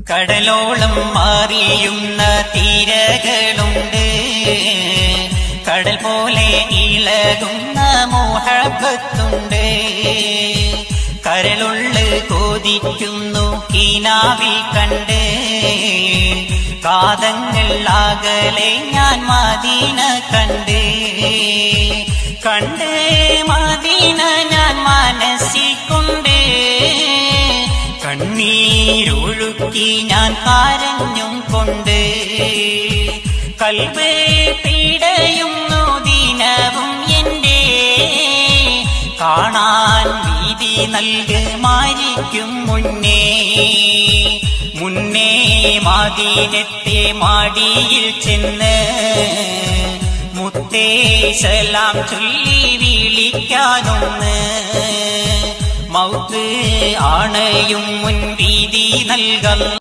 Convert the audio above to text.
കടലോളം മാറിയുന്ന തീരകളുണ്ട്, കടൽ പോലെ ഇളകുന്ന മുഹബത്തുണ്ട്. കരളുള്ള് കൊതിക്കുന്നു കിനാവിൽ കണ്ട്, കാതങ്ങൾ അകലെ ഞാൻ മദീന കണ്ട് കണ്ട് മദീന ഞാൻ മനസ്സിൽ കൊണ്ട്, കണ്ണീരൊഴുക്കി ഞാൻ കരഞ്ഞും കൊണ്ട്. കൽബ് പിടയുന്നു ദിനവും എന്റെ, കാണാൻ വീതി നൽക് മരിക്കും മുന്നേ. മുന്നേ മദീനത്തെ മാടിയിൽ ചെന്ന് മുത്തേ സലാം ചൊല്ലി വിളിക്കാനൊന്ന്. മൗത്ത് ആണയും മുൻവീതി നൽകൽ